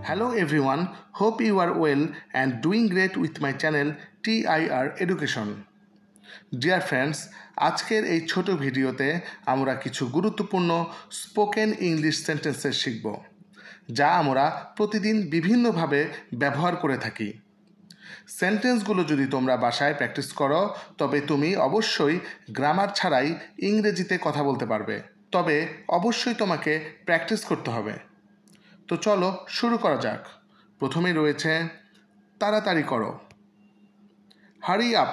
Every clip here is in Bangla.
Hello everyone, hope you are well and doing great with my channel TIR Education. Dear friends, আজকের এই ছোট ভিডিওতে আমরা কিছু গুরুত্বপূর্ণ স্পোকেন ইংলিশ সেন্টেন্সেস শিখব, যা আমরা প্রতিদিন বিভিন্নভাবে ব্যবহার করে থাকি। সেন্টেন্সগুলো যদি তোমরা বাসায় প্র্যাকটিস করো, তবে তুমি অবশ্যই গ্রামার ছাড়াই ইংরেজিতে কথা বলতে পারবে। তবে অবশ্যই তোমাকে প্র্যাকটিস করতে হবে। তো চলো শুরু করা যাক। প্রথমেই রয়েছে তাড়াতাড়ি করো, হারি আপ,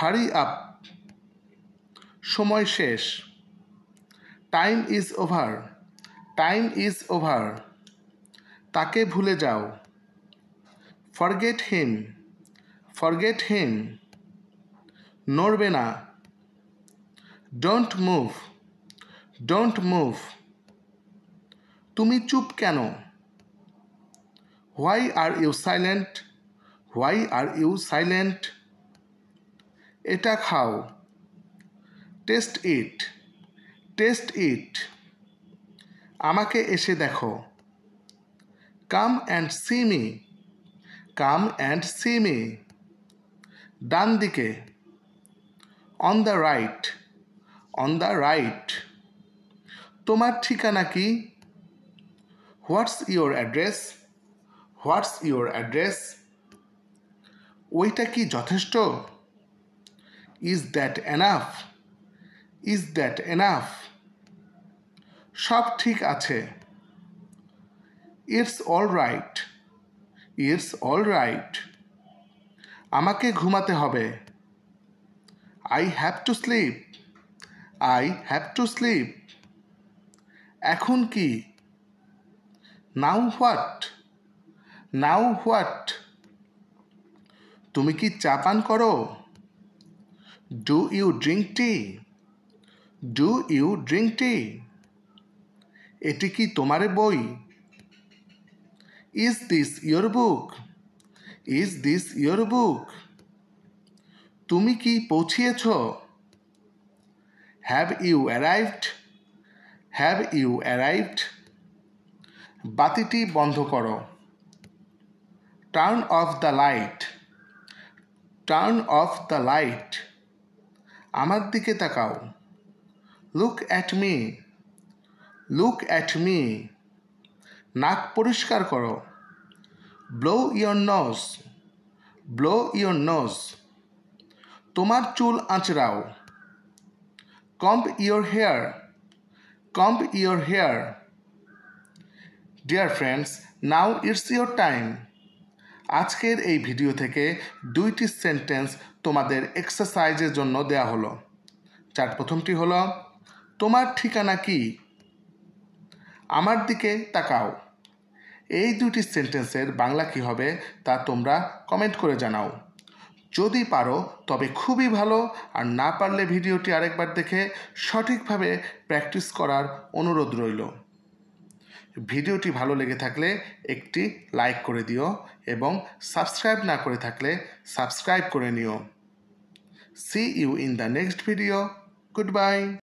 হারি আপ। সময় শেষ, time is over, time is over. তাকে ভুলে যাও, ফরগেট হিম, ফরগেট হিম। নড়বে না, ডোন্ট মুভ, ডোন্ট মুভ। তুমি চুপ কেন, why are you silent, why are you silent. এটা খাও, টেস্ট ইট, টেস্ট ইট। আমাকে এসে দেখো, come and see me, come and see me. ডান দিকে, on the right, on the right. তোমার ঠিকানা কি, what's your address, what's your address. ওইটা কি যথেষ্ট, is that enough, is that enough. সব ঠিক আছে, it's all right, it's all right. আমাকে ঘুমাতে হবে, I have to slip, I have to sleep. এখন কি, নাও হোয়াট, নাও হোয়াট। তুমি কি চা পান করো, do you drink tea, do you drink tea. এটি কি তোমার বই, is this your book, is this your book. তুমি কি পৌঁছিয়েছ, have you arrived, have you arrived. বাতিটি বন্ধ করো, turn off the light, turn off the light. আমার দিকে তাকাও, look at me, look at me. নাক পরিষ্কার করো, blow your nose, blow your nose. তোমার চুল আঁচড়াও, comb your hair, comb your hair. Dear friends, now it's your time. আজকের এই ভিডিও থেকে 2টি সেন্টেন্স তোমাদের এক্সারসাইজের জন্য দেয়া হলো। যার প্রথমটি হলো, তোমার ঠিকানা কি, আমার দিকে তাকাও। এই 2টি সেন্টেন্সের বাংলা কী হবে তা তোমরা কমেন্ট করে জানাও। যদি পারো তবে খুবই ভালো, আর না পারলে ভিডিওটি আরেকবার দেখে সঠিকভাবে প্র্যাকটিস করার অনুরোধ রইল। ভিডিওটি ভালো লেগে থাকলে একটি লাইক করে দিও এবং সাবস্ক্রাইব না করে থাকলে সাবস্ক্রাইব করে নিও। See you in the next video. Goodbye.